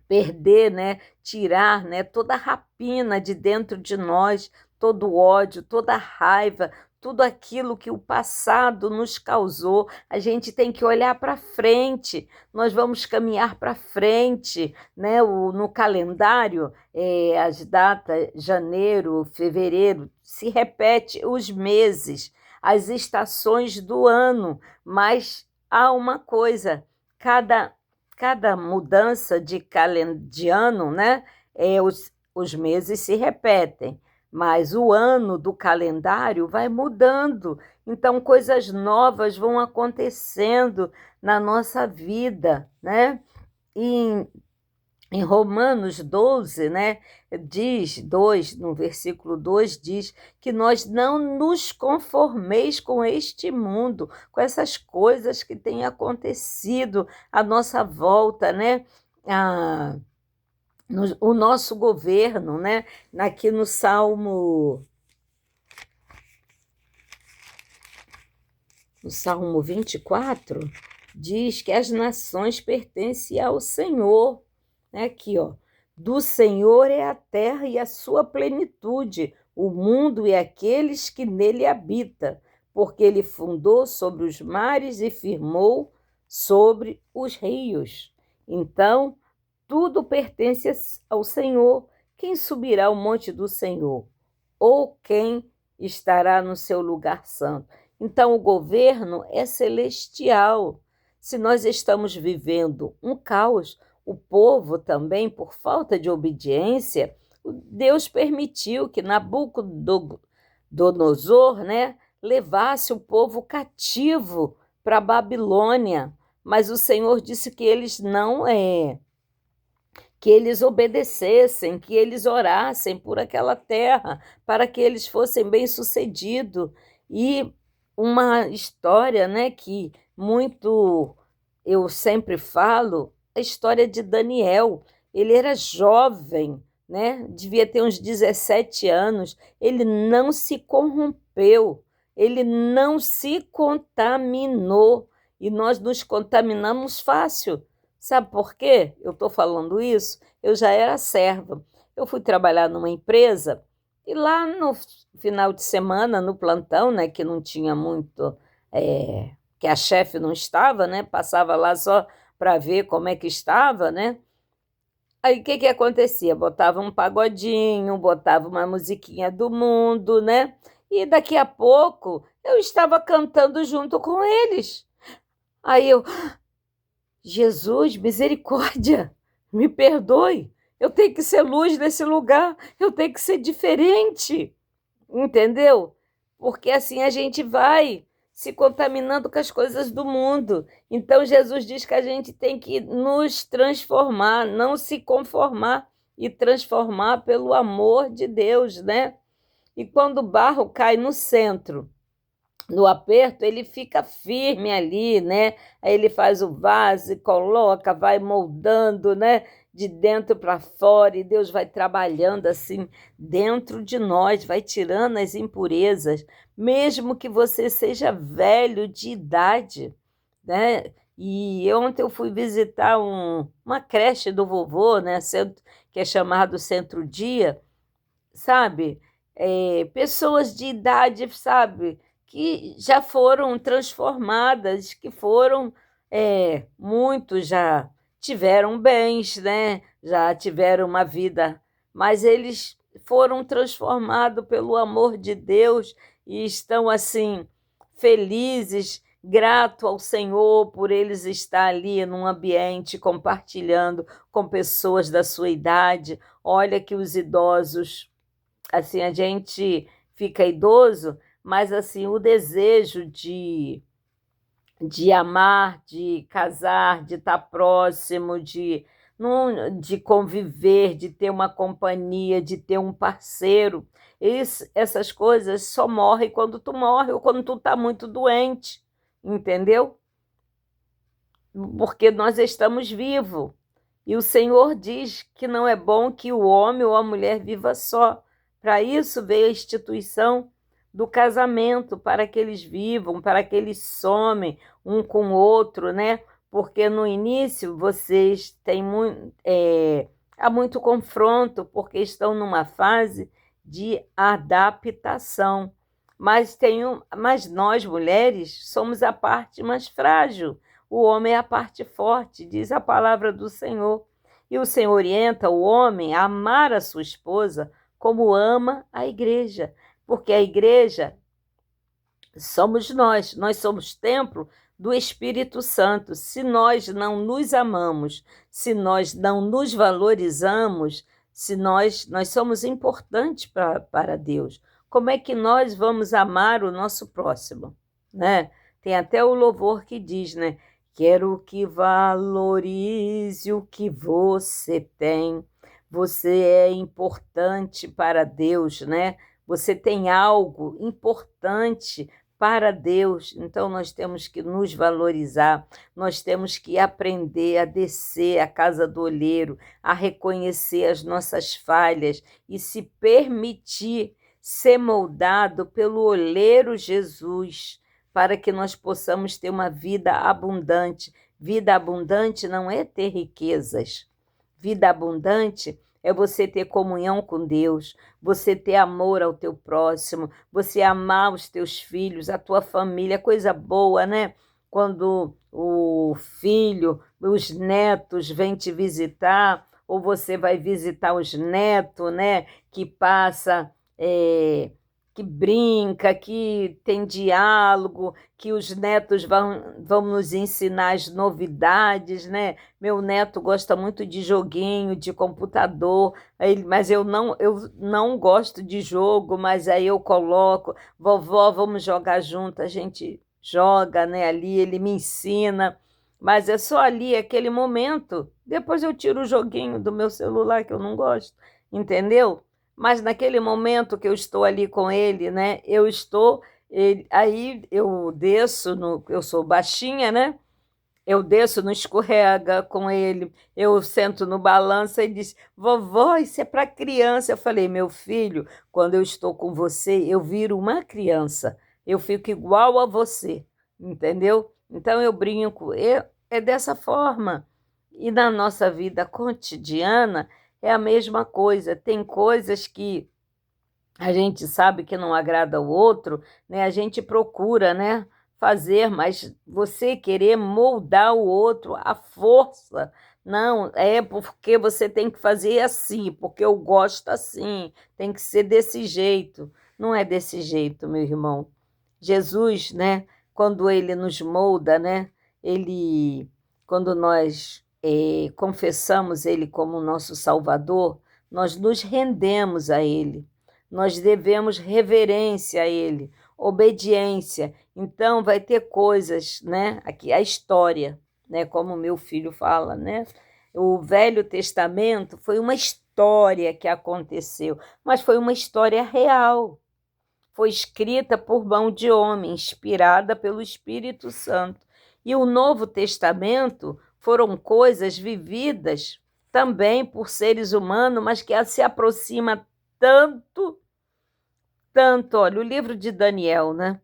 perder, né, tirar, né, toda a rapina de dentro de nós, todo o ódio, toda a raiva, tudo aquilo que o passado nos causou. A gente tem que olhar para frente, nós vamos caminhar para frente, né? No calendário, as datas, janeiro, fevereiro, se repete os meses, as estações do ano, mas há uma coisa, cada mudança de ano, né, os meses se repetem, mas o ano do calendário vai mudando. Então, coisas novas vão acontecendo na nossa vida, né? E em Romanos 12, né, no versículo 2, diz que nós não nos conformeis com este mundo, com essas coisas que têm acontecido à nossa volta, né? O nosso governo, né? Aqui no Salmo 24, diz que as nações pertencem ao Senhor. Aqui, ó, do Senhor é a terra e a sua plenitude, o mundo e aqueles que nele habitam, porque ele fundou sobre os mares e firmou sobre os rios. Então, tudo pertence ao Senhor. Quem subirá ao monte do Senhor? Ou quem estará no seu lugar santo? Então, o governo é celestial. Se nós estamos vivendo um caos, o povo também, por falta de obediência, Deus permitiu que Nabucodonosor, né, levasse o povo cativo para a Babilônia. Mas o Senhor disse que eles que eles obedecessem, que eles orassem por aquela terra, para que eles fossem bem-sucedidos. E uma história, né, que muito eu sempre falo, a história de Daniel. Ele era jovem, né? Devia ter uns 17 anos. Ele não se corrompeu, ele não se contaminou. E nós nos contaminamos fácil. Sabe por quê? Eu estou falando isso? Eu já era serva. Eu fui trabalhar numa empresa e lá no final de semana, no plantão, né, que não tinha muito, que a chefe não estava, né, passava lá só para ver como é que estava, né? Aí o que acontecia? Botava um pagodinho, botava uma musiquinha do mundo, né? E daqui a pouco eu estava cantando junto com eles. Aí eu, Jesus, misericórdia, me perdoe. Eu tenho que ser luz nesse lugar, eu tenho que ser diferente, entendeu? Porque assim a gente vai se contaminando com as coisas do mundo. Então Jesus diz que a gente tem que nos transformar, não se conformar e transformar pelo amor de Deus, né? E quando o barro cai no centro no aperto, ele fica firme ali, né? Aí ele faz o vaso, e coloca, vai moldando, né? De dentro para fora, e Deus vai trabalhando assim dentro de nós, vai tirando as impurezas, mesmo que você seja velho de idade, né? E ontem eu fui visitar uma creche do vovô, né? Que é chamado Centro Dia, sabe? Pessoas de idade, sabe? Que já foram transformadas, que foram, muitos já tiveram bens, né? Já tiveram uma vida, mas eles foram transformados pelo amor de Deus e estão assim felizes, grato ao Senhor por eles estar ali num ambiente compartilhando com pessoas da sua idade. Olha que os idosos, assim, a gente fica idoso, mas assim, o desejo de amar, de casar, de estar próximo, de conviver, de ter uma companhia, de ter um parceiro. Essas coisas só morrem quando tu morre ou quando tu está muito doente, entendeu? Porque nós estamos vivos. E o Senhor diz que não é bom que o homem ou a mulher viva só. Para isso veio a instituição do casamento, para que eles vivam, para que eles somem um com o outro, né? Porque no início vocês têm há muito confronto, porque estão numa fase de adaptação. Mas nós, mulheres, somos a parte mais frágil. O homem é a parte forte, diz a palavra do Senhor. E o Senhor orienta o homem a amar a sua esposa como ama a igreja, porque a igreja somos nós somos templo do Espírito Santo. Se nós não nos amamos, se nós não nos valorizamos, se nós somos importantes para Deus, como é que nós vamos amar o nosso próximo, né? Tem até o louvor que diz, né? Quero que valorize o que você tem. Você é importante para Deus, né? Você tem algo importante para Deus. Então nós temos que nos valorizar, nós temos que aprender a descer a casa do olheiro, a reconhecer as nossas falhas e se permitir ser moldado pelo olheiro Jesus, para que nós possamos ter uma vida abundante. Vida abundante não é ter riquezas. Vida abundante é você ter comunhão com Deus, você ter amor ao teu próximo, você amar os teus filhos, a tua família, coisa boa, né? Quando o filho, os netos vêm te visitar, ou você vai visitar os netos, né? Que passa, que brinca, que tem diálogo, que os netos vão nos ensinar as novidades, né? Meu neto gosta muito de joguinho, de computador, mas eu não gosto de jogo, mas aí eu coloco, vovó, vamos jogar junto, a gente joga, né? Ali ele me ensina, mas é só ali, aquele momento. Depois eu tiro o joguinho do meu celular, que eu não gosto, entendeu? Mas naquele momento que eu estou ali com ele, né? Aí eu desço, eu sou baixinha, né? Eu desço no escorrega com ele, eu sento no balanço e diz, vovó, isso é para criança. Eu falei, meu filho, quando eu estou com você, eu viro uma criança, eu fico igual a você, entendeu? Então eu brinco, é dessa forma. E na nossa vida cotidiana é a mesma coisa, tem coisas que a gente sabe que não agrada ao outro, né? A gente procura, né, fazer, mas você querer moldar o outro à força, não, é porque você tem que fazer assim, porque eu gosto assim, tem que ser desse jeito. Não é desse jeito, meu irmão. Jesus, né, quando ele nos molda, né, quando nós confessamos ele como nosso Salvador, nós nos rendemos a ele. Nós devemos reverência a ele, obediência. Então vai ter coisas, né? Aqui a história, né? Como meu filho fala, né? O Velho Testamento foi uma história que aconteceu, mas foi uma história real. foi escrita por mão de homem, inspirada pelo Espírito Santo. E o Novo Testamento foram coisas vividas também por seres humanos, mas que se aproxima tanto, tanto. Olha, o livro de Daniel, né?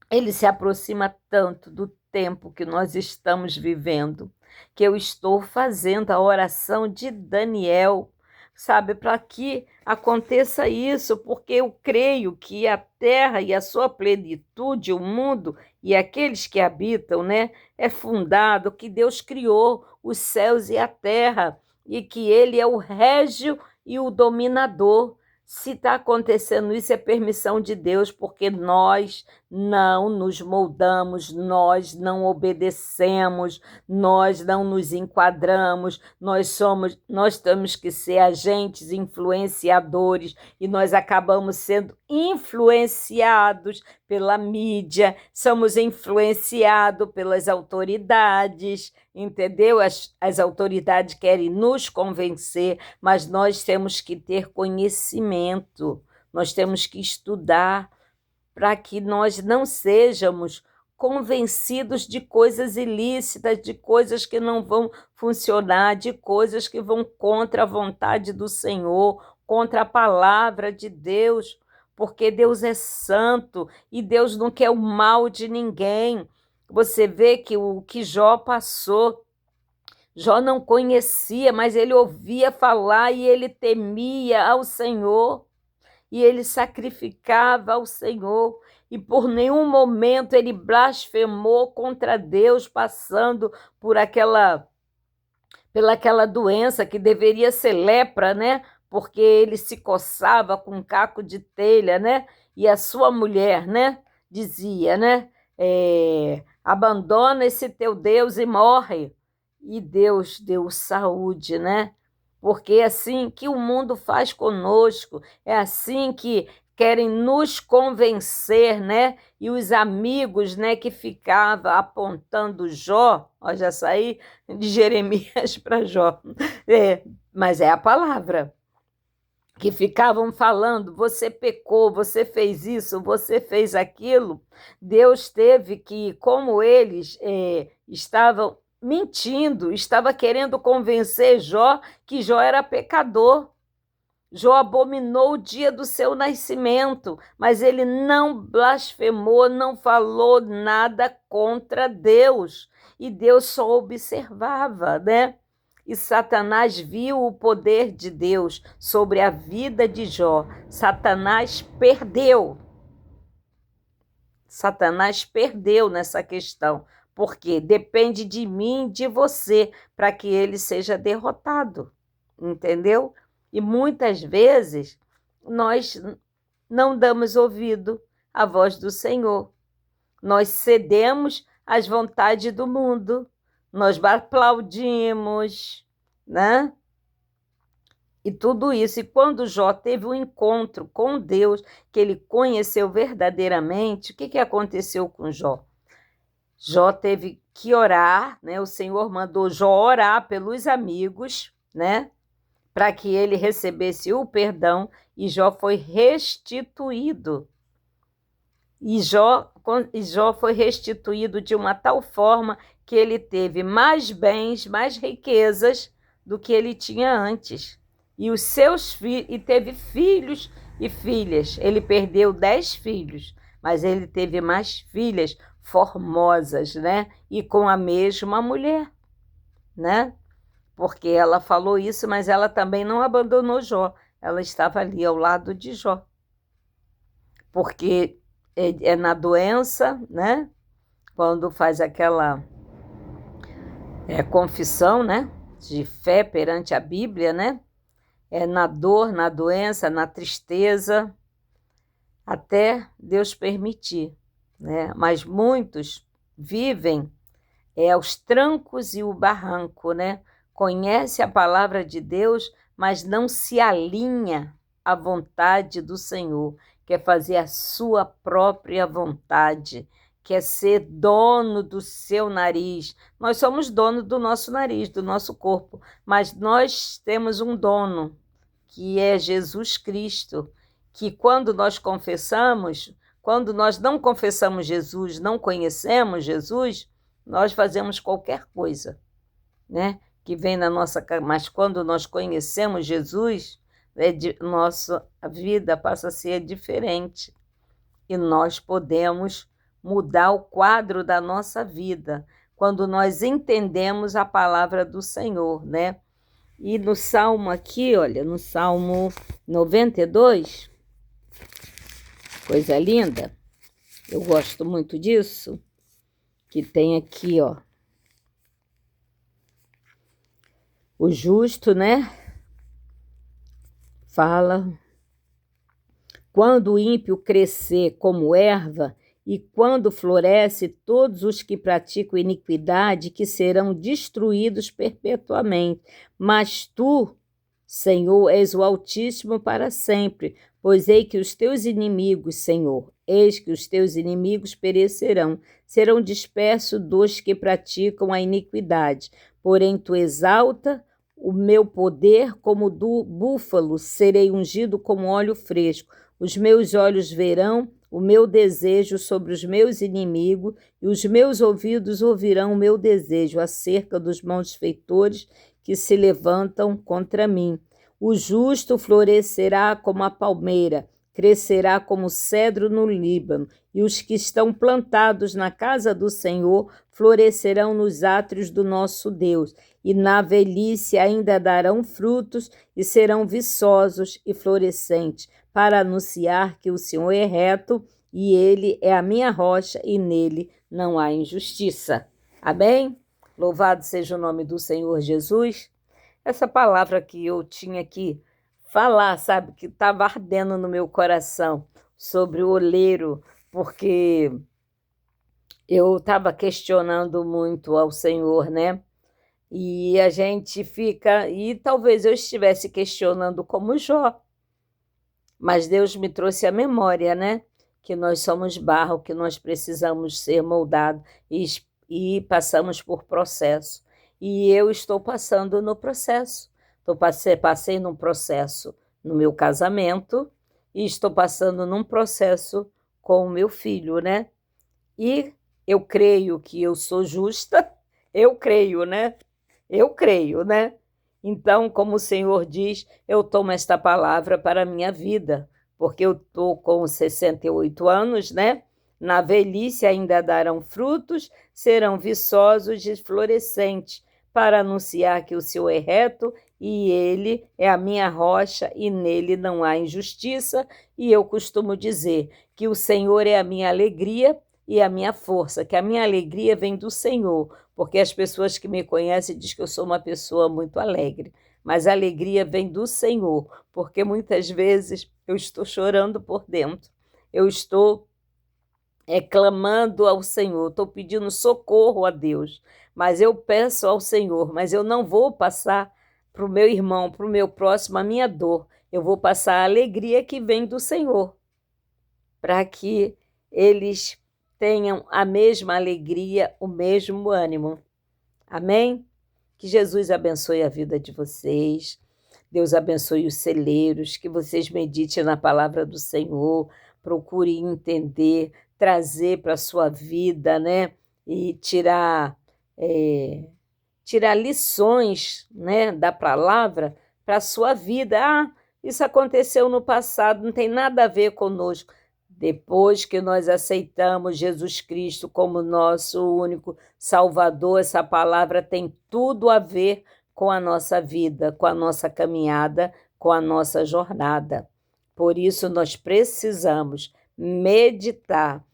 Ele se aproxima tanto do tempo que nós estamos vivendo, que eu estou fazendo a oração de Daniel, sabe, para que aconteça isso, porque eu creio que a terra e a sua plenitude, o mundo e aqueles que habitam, né, é fundado, que Deus criou os céus e a terra, e que ele é o régio e o dominador. Se está acontecendo isso, é permissão de Deus, porque nós não nos moldamos, nós não obedecemos, nós não nos enquadramos, nós temos que ser agentes influenciadores e nós acabamos sendo influenciados pela mídia, somos influenciados pelas autoridades, entendeu? As autoridades querem nos convencer, mas nós temos que ter conhecimento, nós temos que estudar para que nós não sejamos convencidos de coisas ilícitas, de coisas que não vão funcionar, de coisas que vão contra a vontade do Senhor, contra a palavra de Deus, porque Deus é santo e Deus não quer o mal de ninguém. Você vê que o que Jó passou, Jó não conhecia, mas ele ouvia falar e ele temia ao Senhor. E ele sacrificava ao Senhor, e por nenhum momento ele blasfemou contra Deus, passando pelaquela doença que deveria ser lepra, né? Porque ele se coçava com um caco de telha, né? E a sua mulher, né? Dizia, né? Abandona esse teu Deus e morre. E Deus deu saúde, né? Porque é assim que o mundo faz conosco, é assim que querem nos convencer, né? E os amigos, né, que ficavam apontando Jó, ó, já saí de Jeremias para Jó, mas é a palavra, que ficavam falando, você pecou, você fez isso, você fez aquilo. Deus teve que, como eles estavam mentindo, estava querendo convencer Jó que Jó era pecador. Jó abominou o dia do seu nascimento, mas ele não blasfemou, não falou nada contra Deus. E Deus só observava, né? E Satanás viu o poder de Deus sobre a vida de Jó. Satanás perdeu. Satanás perdeu nessa questão, porque depende de mim e de você para que ele seja derrotado, entendeu? E muitas vezes nós não damos ouvido à voz do Senhor. Nós cedemos às vontades do mundo, nós aplaudimos, né? E tudo isso. E quando Jó teve um encontro com Deus, que ele conheceu verdadeiramente, o que aconteceu com Jó? Jó teve que orar, né? O Senhor mandou Jó orar pelos amigos, né? Para que ele recebesse o perdão, e Jó foi restituído. E Jó foi restituído de uma tal forma que ele teve mais bens, mais riquezas do que ele tinha antes. E os seus filhos, e teve filhos e filhas. Ele perdeu 10 filhos, mas ele teve mais filhas formosas, né? E com a mesma mulher, né? Porque ela falou isso, mas ela também não abandonou Jó. Ela estava ali ao lado de Jó. Porque é na doença, né? Quando faz aquela confissão, né? De fé perante a Bíblia, né? É na dor, na doença, na tristeza, até Deus permitir, né? Mas muitos vivem aos trancos e o barranco, né? Conhece a palavra de Deus, mas não se alinha à vontade do Senhor, quer fazer a sua própria vontade, quer ser dono do seu nariz. Nós somos dono do nosso nariz, do nosso corpo, mas nós temos um dono, que é Jesus Cristo, que quando nós confessamos, quando nós não confessamos Jesus, não conhecemos Jesus, nós fazemos qualquer coisa, né? Que vem na nossa... Mas quando nós conhecemos Jesus, nossa vida passa a ser diferente. E nós podemos mudar o quadro da nossa vida quando nós entendemos a palavra do Senhor, né? E no Salmo aqui, olha, no Salmo 92, coisa linda, eu gosto muito disso, que tem aqui, ó, o justo, né? Fala: quando o ímpio crescer como erva, e quando floresce, todos os que praticam iniquidade, que serão destruídos perpetuamente. Mas tu, Senhor, és o Altíssimo para sempre, pois eis que os teus inimigos, Senhor, eis que os teus inimigos perecerão, serão dispersos dos que praticam a iniquidade. Porém, tu exalta o meu poder como do búfalo, serei ungido como óleo fresco. Os meus olhos verão o meu desejo sobre os meus inimigos, e os meus ouvidos ouvirão o meu desejo acerca dos malfeitores que se levantam contra mim. O justo florescerá como a palmeira, crescerá como o cedro no Líbano, e os que estão plantados na casa do Senhor florescerão nos átrios do nosso Deus, e na velhice ainda darão frutos e serão viçosos e florescentes, para anunciar que o Senhor é reto e ele é a minha rocha e nele não há injustiça. Amém? Louvado seja o nome do Senhor Jesus. Essa palavra que eu tinha que falar, sabe, que estava ardendo no meu coração sobre o oleiro, porque eu estava questionando muito ao Senhor, né? E a gente fica, e talvez eu estivesse questionando como Jó, mas Deus me trouxe a memória, né? Que nós somos barro, que nós precisamos ser moldados e passamos por processo. E eu estou passando no processo. Passei num processo no meu casamento e estou passando num processo com o meu filho, né? E eu creio que eu sou justa, eu creio, né? Eu creio, né? Então, como o Senhor diz, eu tomo esta palavra para a minha vida, porque eu estou com 68 anos, né? Na velhice ainda darão frutos, serão viçosos e florescentes, para anunciar que o Senhor é reto e ele é a minha rocha e nele não há injustiça. E eu costumo dizer que o Senhor é a minha alegria e a minha força, que a minha alegria vem do Senhor, porque as pessoas que me conhecem dizem que eu sou uma pessoa muito alegre, mas a alegria vem do Senhor, porque muitas vezes eu estou chorando por dentro, eu estou clamando ao Senhor, estou pedindo socorro a Deus, mas eu peço ao Senhor, mas eu não vou passar para o meu irmão, para o meu próximo, a minha dor, eu vou passar a alegria que vem do Senhor, para que eles tenham a mesma alegria, o mesmo ânimo. Amém? Que Jesus abençoe a vida de vocês. Deus abençoe os celeiros, que vocês meditem na palavra do Senhor, procurem entender, trazer para a sua vida, né? E tirar lições, né, da palavra para a sua vida. Ah, isso aconteceu no passado, não tem nada a ver conosco. Depois que nós aceitamos Jesus Cristo como nosso único Salvador, essa palavra tem tudo a ver com a nossa vida, com a nossa caminhada, com a nossa jornada. Por isso, nós precisamos meditar,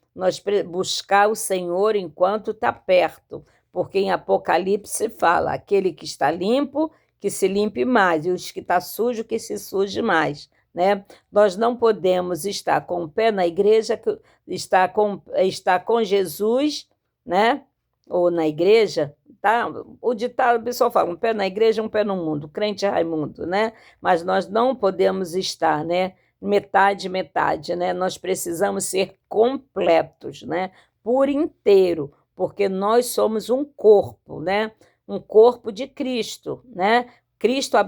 buscar o Senhor enquanto está perto, porque em Apocalipse fala, aquele que está limpo, que se limpe mais, e os que está sujo, que se suje mais. Né? Nós não podemos estar com o pé na igreja, estar com Jesus, né? Ou na igreja, tá? O ditado, o pessoal fala, um pé na igreja, um pé no mundo, crente Raimundo, né? Mas nós não podemos estar, né? Metade, metade, né? Nós precisamos ser completos, né? Por inteiro, porque nós somos um corpo, né? Um corpo de Cristo, né?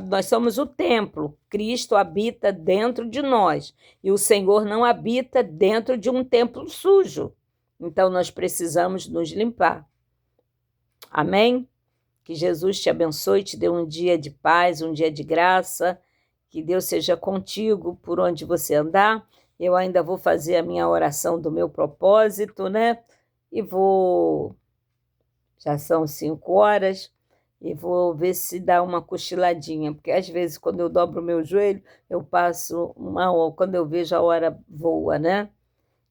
Nós somos o templo, Cristo habita dentro de nós e o Senhor não habita dentro de um templo sujo. Então, nós precisamos nos limpar. Amém? Que Jesus te abençoe, te dê um dia de paz, um dia de graça, que Deus seja contigo por onde você andar. Eu ainda vou fazer a minha oração do meu propósito, né? E já são 5 horas, e vou ver se dá uma cochiladinha, porque às vezes quando eu dobro o meu joelho, eu passo uma hora, quando eu vejo a hora voa, né?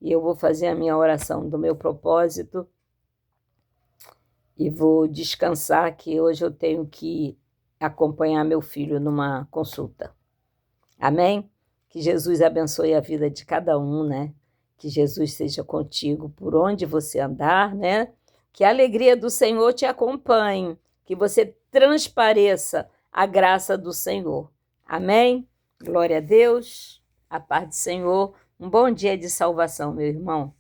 E eu vou fazer a minha oração do meu propósito e vou descansar, que hoje eu tenho que acompanhar meu filho numa consulta. Amém? Que Jesus abençoe a vida de cada um, né? Que Jesus seja contigo por onde você andar, né? Que a alegria do Senhor te acompanhe, que você transpareça a graça do Senhor. Amém? Glória a Deus, a paz do Senhor. Um bom dia de salvação, meu irmão.